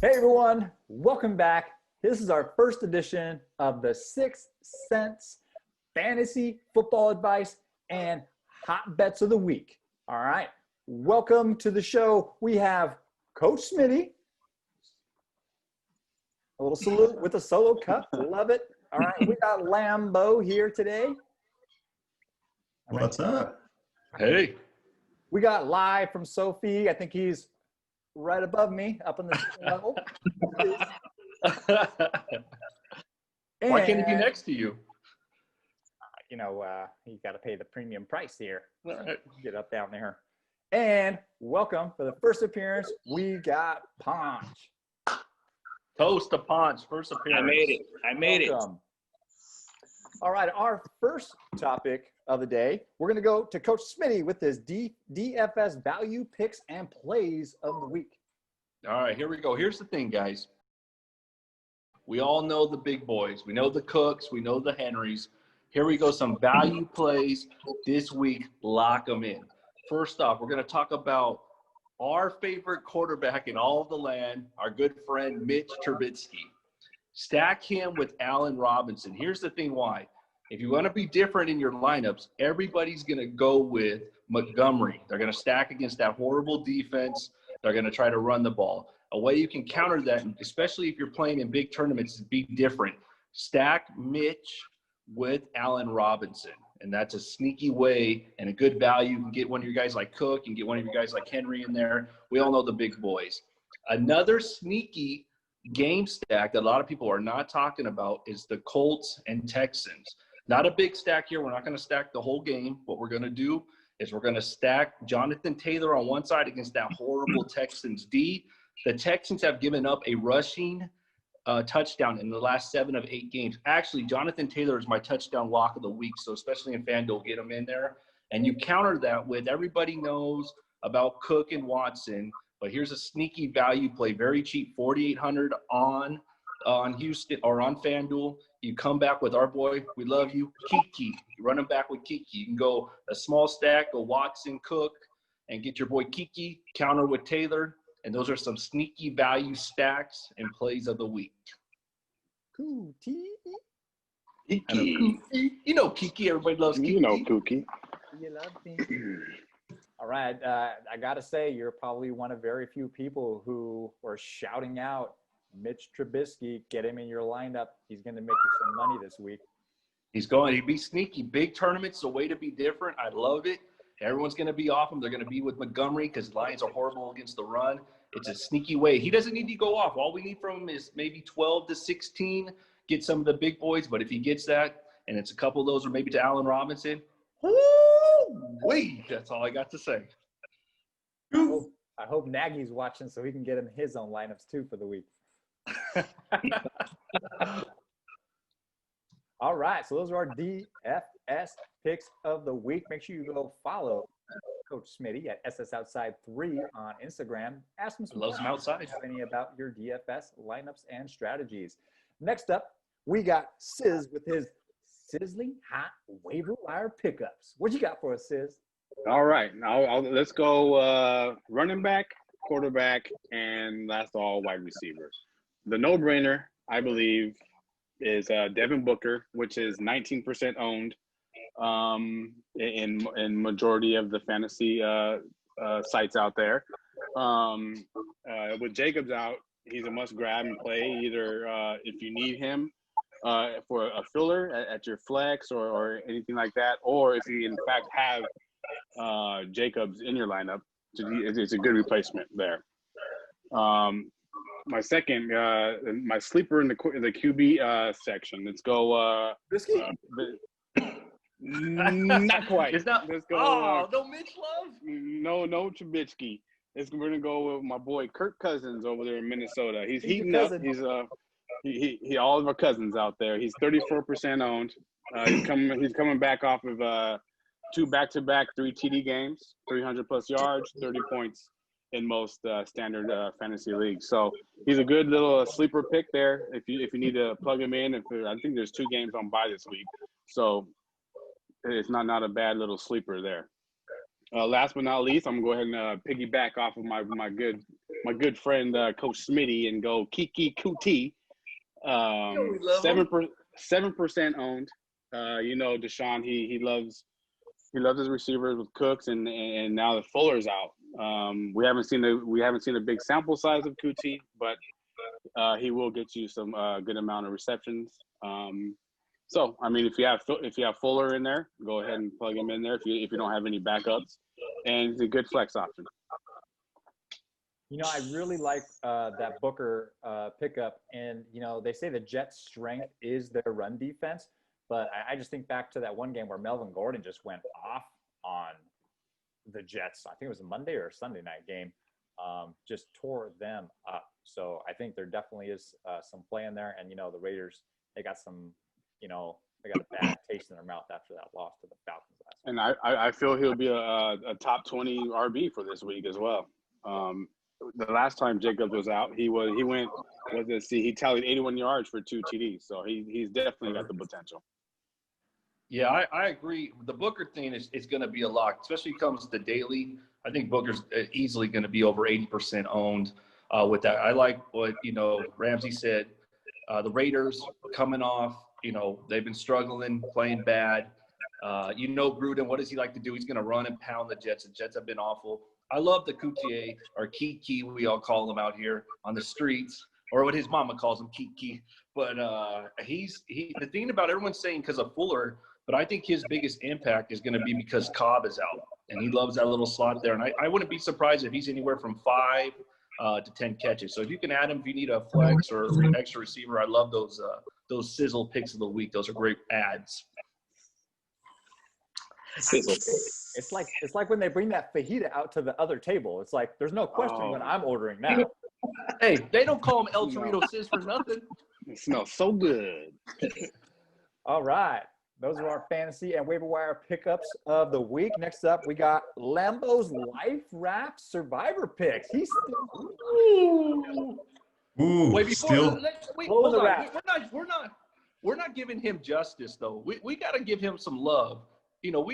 Hey everyone, welcome back. This is our first edition of the 6 Cents Fantasy Football Advice and Hot Bets of the Week. All right, welcome to the show. We have Coach Smitty. A little salute with a solo cup. Love it. All right, we got Lambo here today. What's up? Hey. We got live from Sophie. I think he's right above me, up on the second level. Why can't he be next to you? You got to pay the premium price here. Right. Get up down there. And welcome for the first appearance. We got Ponch. Toast to Ponch, first appearance. I made it. All right, our first topic of the day, we're going to go to Coach Smitty with his DFS value picks and plays of the week. All right, here we go. Here's the thing, guys. We all know the big boys. We know the Cooks. We know the Henrys. Here we go, some value plays this week. Lock them in. First off, we're going to talk about our favorite quarterback in all of the land, our good friend Mitch Trubisky. Stack him with Allen Robinson. Here's the thing why. If you want to be different in your lineups, everybody's going to go with Montgomery. They're going to stack against that horrible defense. They're going to try to run the ball. A way you can counter that, especially if you're playing in big tournaments, is be different. Stack Mitch with Allen Robinson. And that's a sneaky way and a good value. You can get one of your guys like Cook and get one of your guys like Henry in there. We all know the big boys. Another sneaky game stack that a lot of people are not talking about is the Colts and Texans. Not a big stack here. We're not going to stack the whole game. What we're going to do is we're going to stack Jonathan Taylor on one side against that horrible Texans D. The Texans have given up a rushing touchdown in the last 7 of 8 games. Actually, Jonathan Taylor is my touchdown lock of the week, so especially in FanDuel, get him in there. And you counter that with everybody knows about Cook and Watson, but here's a sneaky value play, very cheap, $4,800 on Houston or on FanDuel. You come back with our boy, we love you, Kiki. You run him back with Kiki. You can go a small stack, go Watson, Cook, and get your boy Kiki, counter with Taylor. And those are some sneaky value stacks and plays of the week. Kiki. You know Kiki. Everybody loves Kiki. You know Kiki. You love me. All right. I got to say, you're probably one of very few people who were shouting out Mitch Trubisky. Get him in your lineup. He's going to make you some money this week. He'd be sneaky. Big tournaments, the way to be different. I love it. Everyone's going to be off him. They're going to be with Montgomery because Lions are horrible against the run. It's a sneaky way. He doesn't need to go off. All we need from him is maybe 12 to 16, get some of the big boys. But if he gets that, and it's a couple of those or maybe to Allen Robinson, woo-wee, that's all I got to say. I hope Nagy's watching so he can get him his own lineups too for the week. All right, so those are our DFS picks of the week. Make sure you go follow Coach Smitty at SSOutside3 on Instagram. Ask him some Loves him outside. any about your DFS lineups and strategies. Next up, we got Sizz with his sizzling hot waiver wire pickups. What you got for us, Sizz? All right, now let's go running back, quarterback, and last all wide receivers. The no-brainer, I believe, is Devin Booker, which is 19% owned in majority of the fantasy sites out there. With Jacobs out, he's a must grab and play either if you need him for a filler at your flex or anything like that, or if you in fact have Jacobs in your lineup, it's a good replacement there. My second, my sleeper in the QB section. Let's go. Not quite. It's not. Let's go. No Mitch Love. No Trubisky. We're gonna go with my boy Kirk Cousins over there in Minnesota. He's heating up. He's he all of our cousins out there. He's 34% owned. He's coming back off of 2 back-to-back 3 TD games, 300 plus yards, 30 points in most standard fantasy leagues. So he's a good little sleeper pick there if you need to plug him in. I think there's 2 games on bye this week, so it's not a bad little sleeper there. Last but not least, I'm gonna go ahead and piggyback off of my good my good friend Coach Smitty and go Kiki Kuti. 7% owned. Deshaun, he loves his receivers with Cooks and now that Fuller's out. We haven't seen a big sample size of Kuti, but he will get you some good amount of receptions. So I mean, if you have Fuller in there, go ahead and plug him in there. If you don't have any backups, and it's a good flex option. I really like that Booker pickup, and they say the Jets' strength is their run defense, but I just think back to that one game where Melvin Gordon just went off on the Jets. I think it was a Monday or a Sunday night game. Just tore them up. So I think there definitely is some play in there, and the Raiders, they got some, they got a bad taste in their mouth after that loss to the Falcons last week. And I feel he'll be a top 20 RB for this week as well. The last time Jacobs was out, he tallied 81 yards for 2 TDs. So he's definitely got the potential. Yeah, I agree. The Booker thing is going to be a lock, especially when it comes to daily. I think Booker's easily going to be over 80% owned with that. I like what, Ramsey said. The Raiders coming off, they've been struggling, playing bad. Gruden, what does he like to do? He's going to run and pound the Jets. The Jets have been awful. I love the Coutier, or Kiki, we all call him out here on the streets, or what his mama calls him, Kiki. But the thing about everyone's saying because of Fuller, but I think his biggest impact is going to be because Cobb is out, and he loves that little slot there. And I wouldn't be surprised if he's anywhere from 5 to 10 catches. So if you can add him, if you need a flex or extra receiver, I love those sizzle picks of the week. Those are great ads. It's like when they bring that fajita out to the other table. It's like there's no question when I'm ordering now. Hey, they don't call him El Torito Sis for nothing. It smells so good. All right. Those are our fantasy and waiver wire pickups of the week. Next up, we got Lambo's Life Wrap Survivor picks. He's still Wait, hold on. We're not giving him justice though. We got to give him some love. I know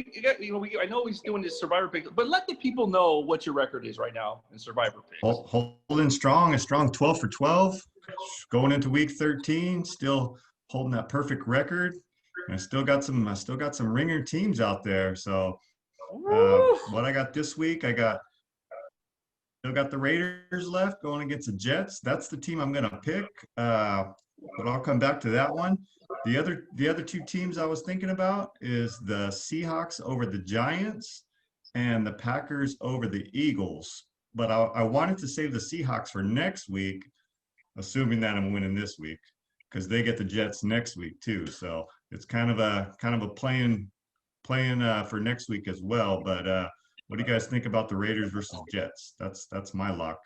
he's doing this Survivor pick, but let the people know what your record is right now in Survivor picks. Holding strong, a strong 12 for 12, going into week 13, still holding that perfect record. And I still got some ringer teams out there. So what I got this week, still got the Raiders left going against the Jets. That's the team I'm going to pick. But I'll come back to that one. The other 2 teams I was thinking about is the Seahawks over the Giants and the Packers over the Eagles. But I wanted to save the Seahawks for next week, assuming that I'm winning this week, because they get the Jets next week too. So it's kind of a playing for next week as well. But what do you guys think about the Raiders versus Jets? That's my lock.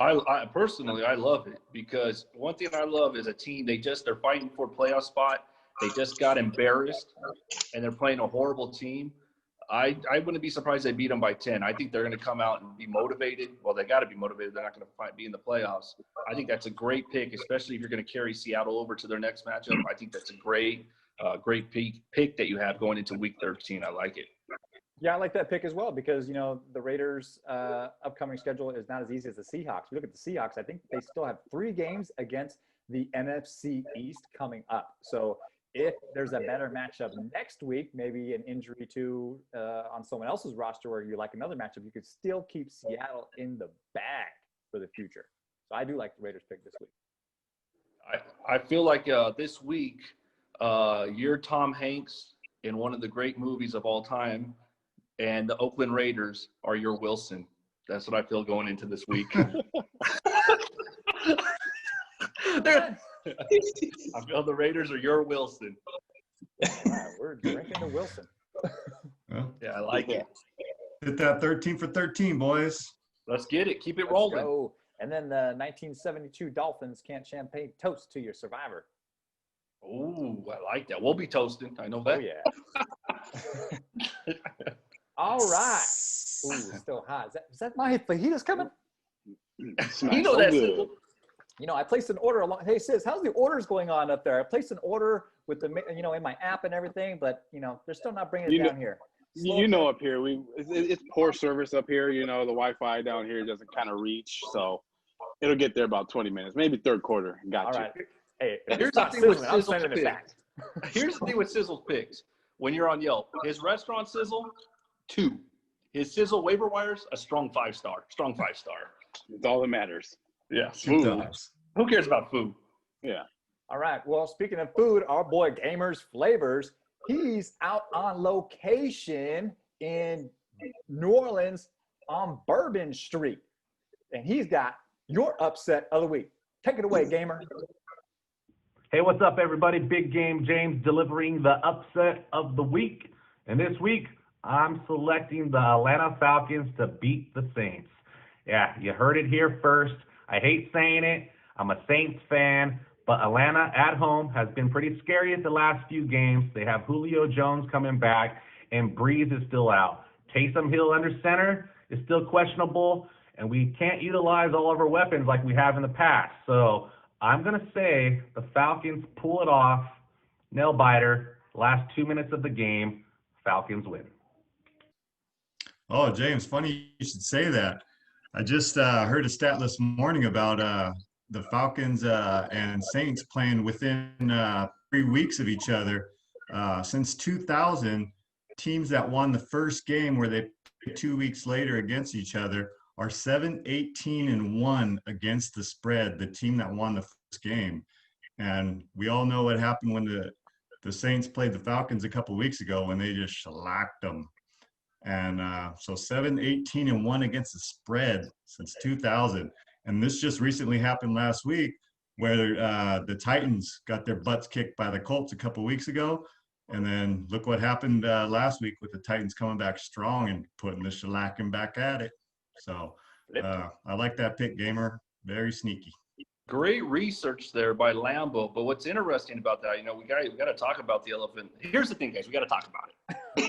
I personally love it because one thing I love is a team, they're fighting for a playoff spot. They just got embarrassed and they're playing a horrible team. I wouldn't be surprised they beat them by 10. I think they're going to come out and be motivated. Well, they got to be motivated. They're not going to be in the playoffs. I think that's a great pick, especially if you're going to carry Seattle over to their next matchup. I think that's a great pick that you have going into week 13. I like it. Yeah, I like that pick as well because, the Raiders' upcoming schedule is not as easy as the Seahawks. You look at the Seahawks, I think they still have 3 games against the NFC East coming up. So if there's a better matchup next week, maybe an injury on someone else's roster where you like another matchup, you could still keep Seattle in the bag for the future. So I do like the Raiders pick this week. I feel like this week, you're Tom Hanks in one of the great movies of all time, and the Oakland Raiders are your Wilson. That's what I feel going into this week. I feel the Raiders are your Wilson. All right, we're drinking the Wilson. Well, yeah, I like it. Hit that 13 for 13, boys. Let's get it. Keep it rolling. Go. And then the 1972 Dolphins can't champagne toast to your Survivor. Ooh, I like that. We'll be toasting. I know that. Oh, yeah. All right. Ooh, it's still hot. Is that my fajitas coming? You know that's good. I placed an order along. Hey, sis, how's the orders going on up there? I placed an order with the, in my app and everything, but they're still not bringing it down here. You know, up here it's poor service up here. You know, the Wi-Fi down here doesn't kind of reach, so it'll get there about 20 minutes, maybe third quarter. Got All you. right. Hey, Here's it's the not thing with sizzling. I'm Sizzle's sending it back. Here's the thing with Sizzle's picks. When you're on Yelp, his restaurant sizzle, 2. His sizzle waiver wires, a strong 5-star. Strong 5-star. It's all that matters. Yeah. Two Food. times. Who cares about food? Yeah. All right. Well, speaking of food, our boy Gamers Flavors, he's out on location in New Orleans on Bourbon Street. And he's got your upset of the week. Take it away, Gamer. Hey, what's up, everybody? Big Game James delivering the upset of the week. And this week, I'm selecting the Atlanta Falcons to beat the Saints. Yeah, you heard it here first. I hate saying it. I'm a Saints fan, but Atlanta at home has been pretty scary at the last few games. They have Julio Jones coming back, and Breeze is still out. Taysom Hill under center is still questionable, and we can't utilize all of our weapons like we have in the past. So I'm going to say the Falcons pull it off, nail biter, last 2 minutes of the game, Falcons win. Oh, James, funny you should say that. I just heard a stat this morning about the Falcons and Saints playing within 3 weeks of each other. Since 2000, teams that won the first game where they played 2 weeks later against each other are 7-18-1 against the spread, the team that won the first game. And we all know what happened when the Saints played the Falcons a couple of weeks ago when they just shellacked them. And so 7-18-1 against the spread since 2000. And this just recently happened last week where the Titans got their butts kicked by the Colts a couple of weeks ago. And then look what happened last week with the Titans coming back strong and putting the shellacking back at it. So I like that pick, Gamer. Very sneaky. Great research there by Lambo. But what's interesting about that, we got to talk about the elephant. Here's the thing, guys. We got to talk about it.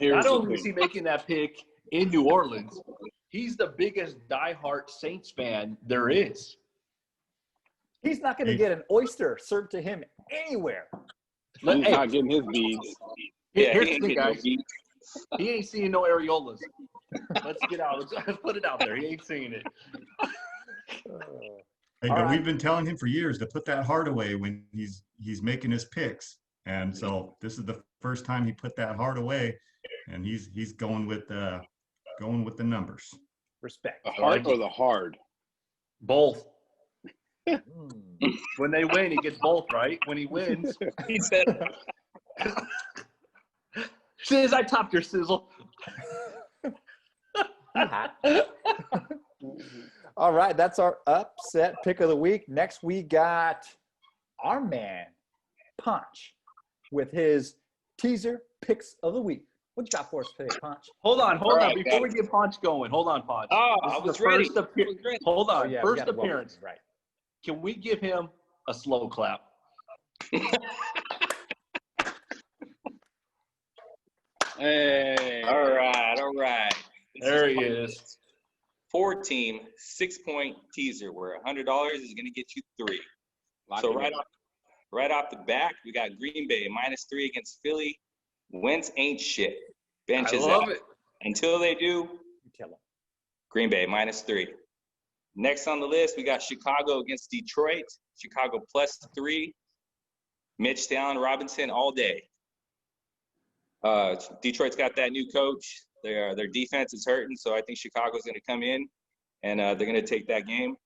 Not only is he making that pick in New Orleans, he's the biggest diehard Saints fan there is. He's not going to get an oyster served to him anywhere. He's not getting his beads. Here's the thing, guys. He ain't seeing no areolas. Let's get out. Let's put it out there. He ain't seeing it. Hey, but we've been telling him for years to put that heart away when he's making his picks. And so this is the first time he put that heart away, and he's going with the numbers. Respect. The heart or the hard? Both. When they win, he gets both, right? When he wins, he said, "Sizz, I topped your sizzle." All right, that's our upset pick of the week. Next, we got our man, Punch, with his teaser picks of the week. What you got for us today, Punch? Hold on. Right, Before we get Punch going, hold on, Punch. Oh, I was ready. Hold on. Oh, yeah, first appearance. Right. Can we give him a slow clap? Hey. All right. There he is. 4-team, 6-point teaser where $100 is going to get you 3. So right off the back, we got Green Bay -3 against Philly. Wentz ain't shit. Bench is out. It. Until they do, You tell him. Green Bay -3. Next on the list, we got Chicago against Detroit. Chicago +3. Mitch Allen Robinson all day. Detroit's got that new coach. Their defense is hurting, so I think Chicago's going to come in, and they're going to take that game.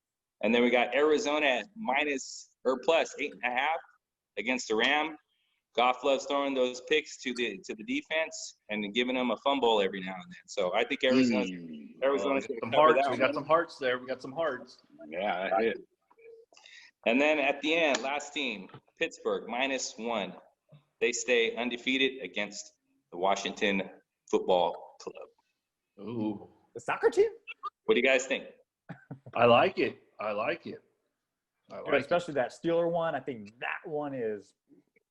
And then we got Arizona at +8.5 against the Ram. Goff loves throwing those picks to the defense and giving them a fumble every now and then. So I think Arizona's going to Some cover hearts. that We got some hearts there. We got some hearts. Yeah, I hit. And then at the end, last team, Pittsburgh -1. They stay undefeated against the Washington Football Club. Ooh, The soccer team? What do you guys think? I like it. Especially that Steeler one. I think that one is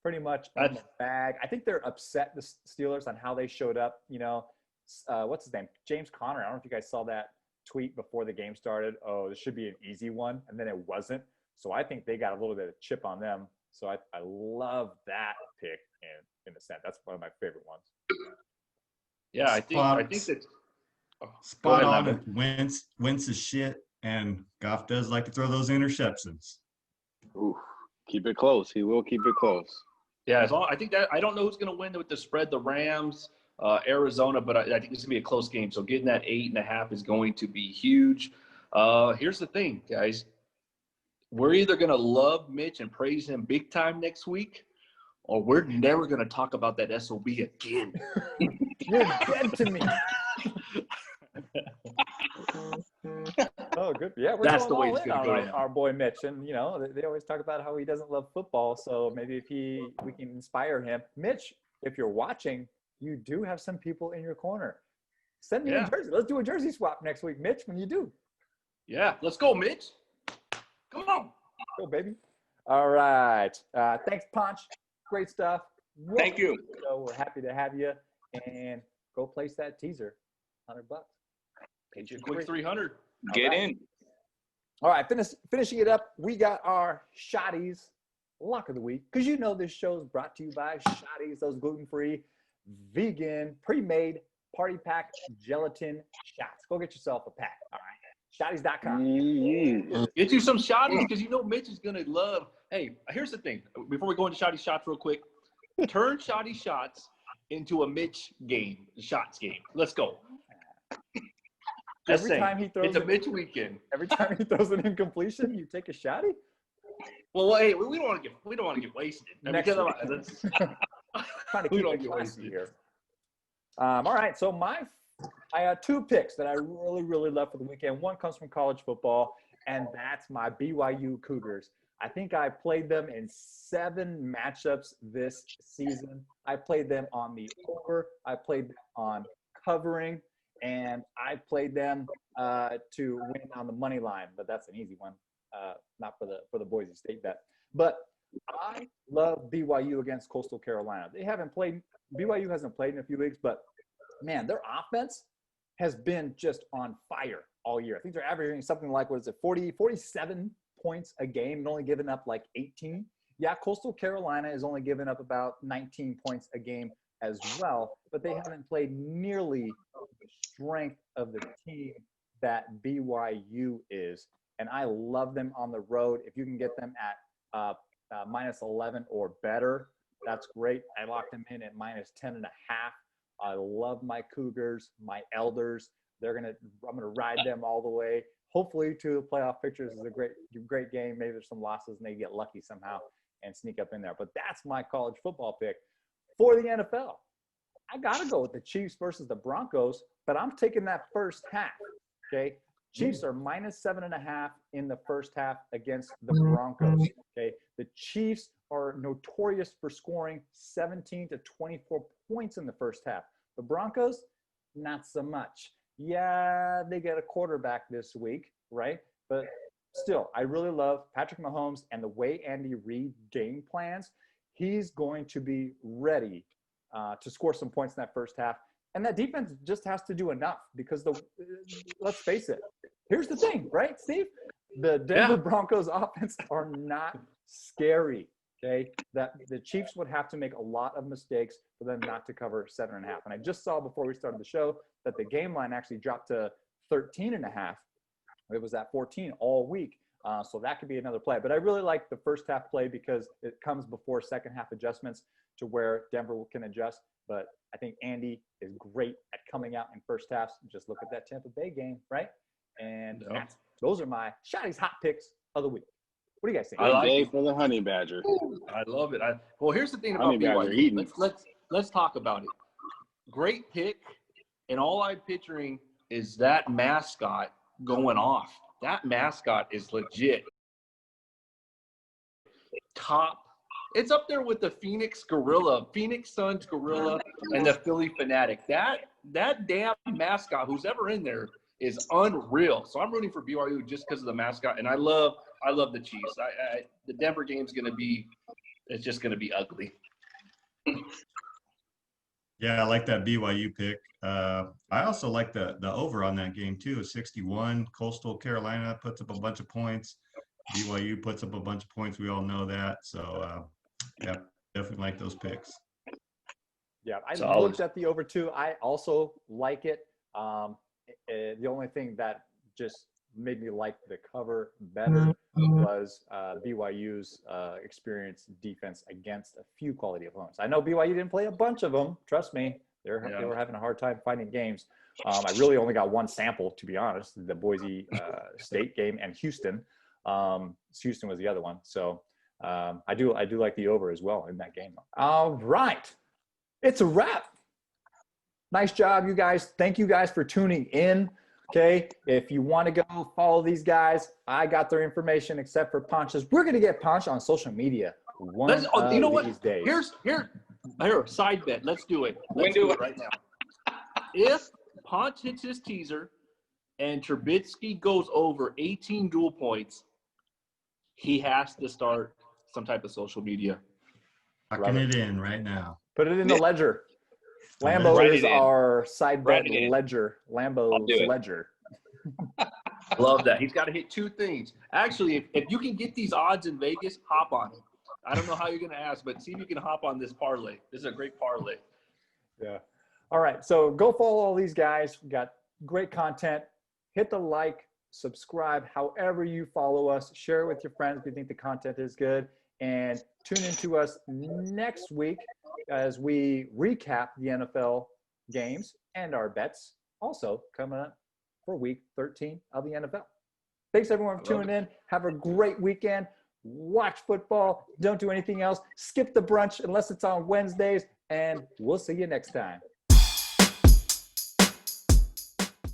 pretty much in the bag. I think they're upset, the Steelers, on how they showed up. What's his name? James Conner. I don't know if you guys saw that tweet before the game started. Oh, this should be an easy one. And then it wasn't. So I think they got a little bit of chip on them. So I love that pick in the sense. That's one of my favorite ones. Yeah, I think that. Spot ahead, on. Wentz is shit, and Goff does like to throw those interceptions. Ooh, keep it close. He will keep it close. Yeah, I think that I don't know who's going to win with the spread. The Rams, Arizona, but I think it's going to be a close game. So getting that 8.5 is going to be huge. Here's the thing, guys. We're either going to love Mitch and praise him big time next week, or we're never going to talk about that SOB again. You're dead to me. Oh, good. Yeah, we're That's going the way all it's in gonna on go our, down. our boy Mitch, and you know they always talk about how he doesn't love football. So maybe if we can inspire him, Mitch. If you're watching, you do have some people in your corner. Send me a jersey. Let's do a jersey swap next week, Mitch. When you do. Yeah, let's go, Mitch. Come on. Go, baby. All right. Thanks, Punch. Great stuff. Thank you. So we're happy to have you, and go place that teaser. $100. Paid you a quick 300. Get in. All right, finishing it up, we got our Shotties Lock of the Week. Because you know this show is brought to you by Shotties, those gluten-free, vegan, pre-made party pack gelatin shots. Go get yourself a pack, all right? Shotties.com. Mm-hmm. Get you some shotties because you know Mitch is going to love. Hey, here's the thing. Before we go into Shotty shots real quick, turn Shotty shots into a Mitch game, shots game. Let's go. Every time he throws it's a Mitch weekend. Every time he throws an incompletion, you take a shotty? Well, hey, we don't want to get wasted. Next Because week. Trying to we keep don't it get classy wasted here. All right, so I have two picks that I really, really love for the weekend. One comes from college football, and that's my BYU Cougars. I think I played them in 7 matchups this season. I played them on the over. I played them on covering, and I played them to win on the money line. But that's an easy one, not for the Boise State bet. But I love BYU against Coastal Carolina. BYU hasn't played in a few weeks, but man, their offense has been just on fire all year. I think they're averaging something like, 47 points a game and only giving up like 18. Yeah, Coastal Carolina is only giving up about 19 points a game as well, but they haven't played nearly the strength of the team that BYU is. And I love them on the road. If you can get them at minus 11 or better, that's great. I locked them in at minus 10.5. I love my Cougars, my Elders. I'm gonna ride them all the way. Hopefully to the playoff pictures. Is a great game. Maybe there's some losses and they get lucky somehow and sneak up in there. But that's my college football pick. For the NFL, I gotta go with the Chiefs versus the Broncos, but I'm taking that first half. Okay. Chiefs are minus 7.5 in the first half against the Broncos. Okay. The Chiefs are notorious for scoring 17 to 24 points in the first half. The Broncos, not so much. Yeah, they get a quarterback this week, right? But still, I really love Patrick Mahomes and the way Andy Reid game plans. He's going to be ready to score some points in that first half. And that defense just has to do enough because let's face it. Here's the thing, right, Steve? The Denver Broncos offense are not scary. Okay, that the Chiefs would have to make a lot of mistakes for them not to cover 7.5. And I just saw before we started the show that the game line actually dropped to 13.5. It was at 14 all week. So that could be another play. But I really like the first half play because it comes before second half adjustments to where Denver can adjust. But I think Andy is great at coming out in first halves. Just look at that Tampa Bay game, right? And those are my Shotty's hot picks of the week. What do you guys think? I like Day it. for the honey badger. I love it. Well, here's the thing about Honey badger BYU. eating. Let's talk about it. Great pick, and all I'm picturing is that mascot going off. That mascot is legit. Top. It's up there with the Phoenix Suns gorilla, and the Philly Fanatic. That damn mascot, who's ever in there, is unreal. So I'm rooting for BYU just because of the mascot, and I love the Chiefs. The Denver game's it's just gonna be ugly. Yeah, I like that BYU pick. I also like the over on that game too. 61. Coastal Carolina puts up a bunch of points. BYU puts up a bunch of points. We all know that. So yeah, definitely like those picks. Yeah, I Solid. looked at the over too. I also like it. The only thing that just made me like the cover better was BYU's experienced defense against a few quality opponents. I know BYU didn't play a bunch of them. Trust me, they were having a hard time finding games. I really only got one sample, to be honest, the Boise State game and Houston. Houston was the other one. So I do like the over as well in that game. All right. It's a wrap. Nice job, you guys. Thank you guys for tuning in. Okay, if you want to go follow these guys, I got their information except for Ponch's. We're going to get Ponch on social media one you know these what? days. Here, side bet. Let's do it. Let's do do it. it right now. If Ponch hits his teaser and Trubisky goes over 18 dual points, he has to start some type of social media. Tucking it in right now. Put it in the ledger. Lambo Write is it in. our side bet Write it in. ledger. Lambo's do it. ledger. Love that. He's got to hit two things. Actually, if you can get these odds in Vegas, hop on it. I don't know how you're going to ask, but see if you can hop on this parlay. This is a great parlay. Yeah. All right. So go follow all these guys. We got great content. Hit the like, subscribe, however you follow us. Share it with your friends if you think the content is good. And tune into us next week as we recap the NFL games and our bets also coming up for week 13 of the NFL. Thanks everyone for tuning in. Have a great weekend. Watch football. Don't do anything else. Skip the brunch unless it's on Wednesdays. And we'll see you next time.